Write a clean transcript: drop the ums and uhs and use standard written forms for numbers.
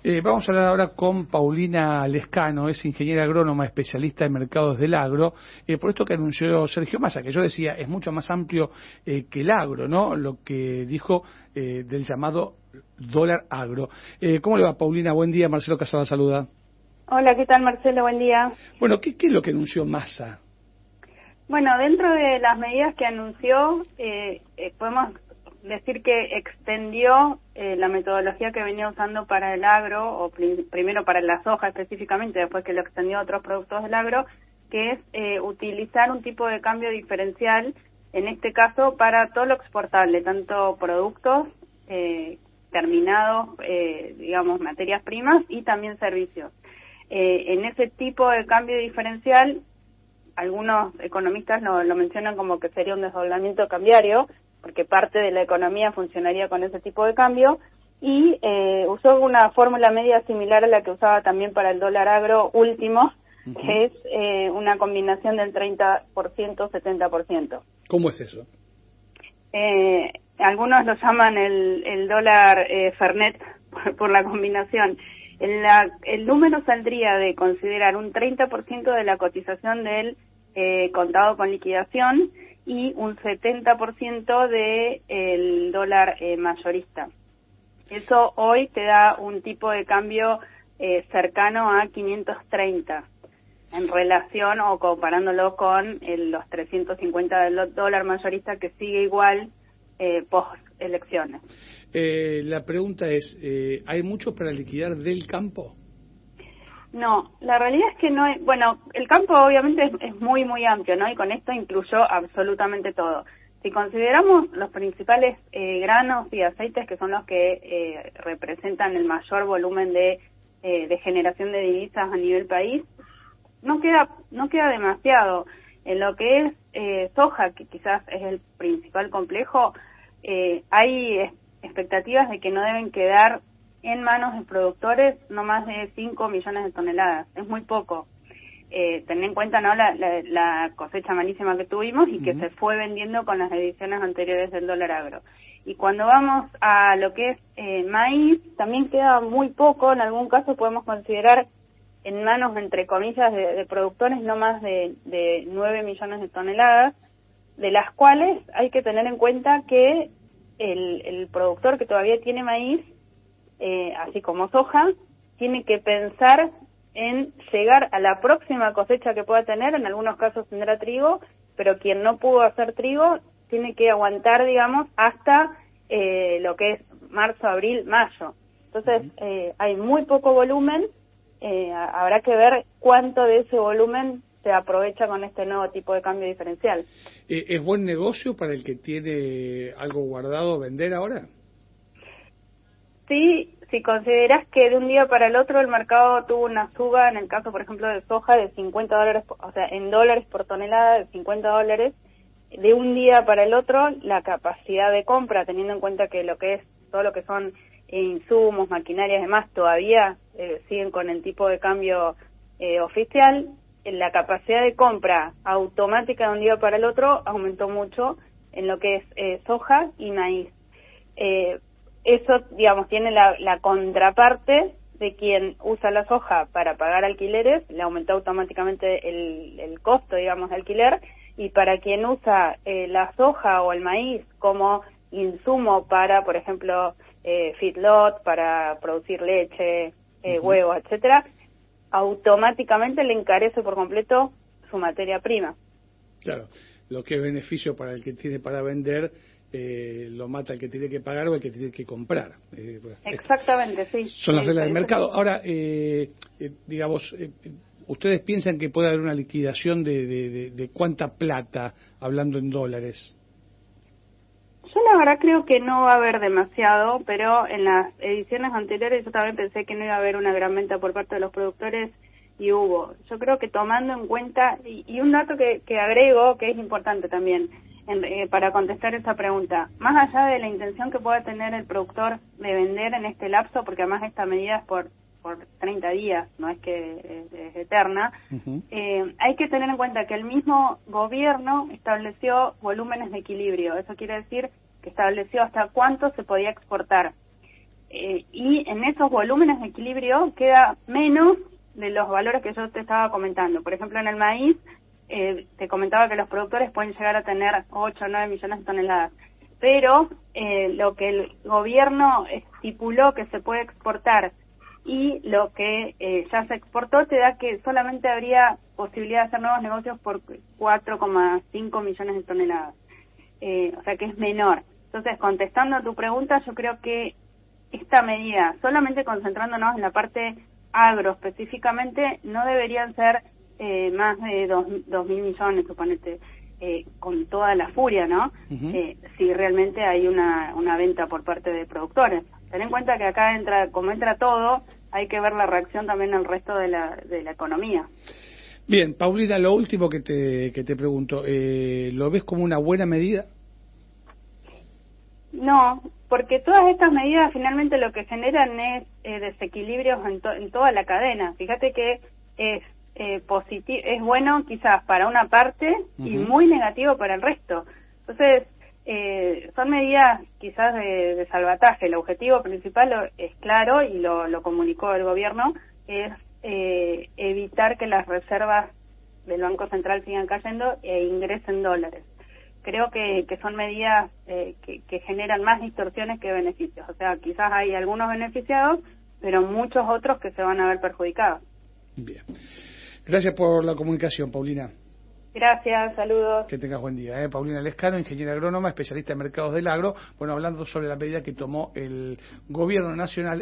Vamos a hablar ahora con Paulina Lescano, es ingeniera agrónoma, especialista en mercados del agro, por esto que anunció Sergio Massa, que yo decía es mucho más amplio que el agro, ¿no? Lo que dijo del llamado dólar agro. ¿Cómo le va, Paulina? Buen día, Marcelo Casada saluda. Hola, ¿qué tal, Marcelo? Buen día. Bueno, ¿qué es lo que anunció Massa? Bueno, dentro de las medidas que anunció, podemos decir que extendió la metodología que venía usando para el agro, o primero para la soja específicamente, después que lo extendió a otros productos del agro, que es utilizar un tipo de cambio diferencial, en este caso para todo lo exportable, tanto productos terminados, digamos, materias primas y también servicios. En ese tipo de cambio diferencial, algunos economistas lo mencionan como que sería un desdoblamiento cambiario, porque parte de la economía funcionaría con ese tipo de cambio, y usó una fórmula media similar a la que usaba también para el dólar agro último, que es una combinación del 30%, 70%. ¿Cómo es eso? Algunos lo llaman el dólar Fernet por la combinación. El número saldría de considerar un 30% de la cotización del contado con liquidación y un 70% del dólar mayorista. Eso hoy te da un tipo de cambio cercano a 530 en relación o comparándolo con los 350 del dólar mayorista, que sigue igual post elecciones. La pregunta es, ¿hay mucho para liquidar del campo? No, la realidad es que no es, bueno, el campo obviamente es muy, muy amplio, ¿no? Y con esto incluyó absolutamente todo. Si consideramos los principales granos y aceites, que son los que representan el mayor volumen de generación de divisas a nivel país, no queda demasiado. En lo que es soja, que quizás es el principal complejo, hay expectativas de que no deben quedar en manos de productores no más de 5 millones de toneladas. Es muy poco. Ten en cuenta, ¿no?, la cosecha malísima que tuvimos y que se fue vendiendo con las ediciones anteriores del dólar agro. Y cuando vamos a lo que es maíz, también queda muy poco. En algún caso podemos considerar en manos, entre comillas, de productores no más de 9 millones de toneladas, de las cuales hay que tener en cuenta que el productor que todavía tiene maíz, así como soja, tiene que pensar en llegar a la próxima cosecha que pueda tener. En algunos casos tendrá trigo, pero quien no pudo hacer trigo tiene que aguantar, digamos, hasta lo que es marzo, abril, mayo. Entonces, hay muy poco volumen. Habrá que ver cuánto de ese volumen se aprovecha con este nuevo tipo de cambio diferencial. ¿Es buen negocio para el que tiene algo guardado vender ahora? Sí, si consideras que de un día para el otro el mercado tuvo una suba, en el caso, por ejemplo, de soja, de $50, o sea, en dólares por tonelada, de $50, de un día para el otro, la capacidad de compra, teniendo en cuenta que lo que es todo lo que son insumos, maquinarias y demás, todavía siguen con el tipo de cambio oficial, la capacidad de compra automática de un día para el otro aumentó mucho en lo que es soja y maíz. Eso, digamos, tiene la contraparte de quien usa la soja para pagar alquileres, le aumentó automáticamente el costo, digamos, de alquiler, y para quien usa la soja o el maíz como insumo para, por ejemplo, feedlot, para producir leche, huevos, etcétera, automáticamente le encarece por completo su materia prima. Claro, lo que es beneficio para el que tiene para vender, lo mata el que tiene que pagar o el que tiene que comprar. Exactamente, sí. Son las reglas del mercado. Ahora, digamos, ¿ustedes piensan que puede haber una liquidación de cuánta plata, hablando en dólares? Yo la verdad creo que no va a haber demasiado, pero en las ediciones anteriores yo también pensé que no iba a haber una gran venta por parte de los productores y hubo. Yo creo que tomando en cuenta, y un dato que agrego que es importante también para contestar esa pregunta, más allá de la intención que pueda tener el productor de vender en este lapso, porque además esta medida es por 30 días, no es que es eterna, hay que tener en cuenta que el mismo gobierno estableció volúmenes de equilibrio. Eso quiere decir que estableció hasta cuánto se podía exportar. y en esos volúmenes de equilibrio queda menos de los valores que yo te estaba comentando. Por ejemplo, en el maíz, te comentaba que los productores pueden llegar a tener 8 o 9 millones de toneladas, pero lo que el gobierno estipuló que se puede exportar y lo que ya se exportó te da que solamente habría posibilidad de hacer nuevos negocios por 4,5 millones de toneladas, o sea que es menor. Entonces, contestando a tu pregunta, yo creo que esta medida, solamente concentrándonos en la parte agro específicamente, no deberían ser más de 2.000 millones, suponete, con toda la furia, ¿no? Si realmente hay una venta por parte de productores. Ten en cuenta que acá como entra todo, hay que ver la reacción también al resto de la economía. Bien, Paulina, lo último que te pregunto, ¿lo ves como una buena medida? No, porque todas estas medidas finalmente lo que generan es desequilibrios en toda la cadena. Fíjate que es es bueno quizás para una parte y muy negativo para el resto. Entonces, son medidas quizás de salvataje. El objetivo principal es claro y lo comunicó el gobierno, es evitar que las reservas del Banco Central sigan cayendo e ingresen dólares. Creo que son medidas que generan más distorsiones que beneficios. O sea, quizás hay algunos beneficiados, pero muchos otros que se van a ver perjudicados. Bien. Gracias por la comunicación, Paulina. Gracias, saludos. Que tengas buen día. Paulina Lescano, ingeniera agrónoma, especialista en mercados del agro. Bueno, hablando sobre la medida que tomó el gobierno nacional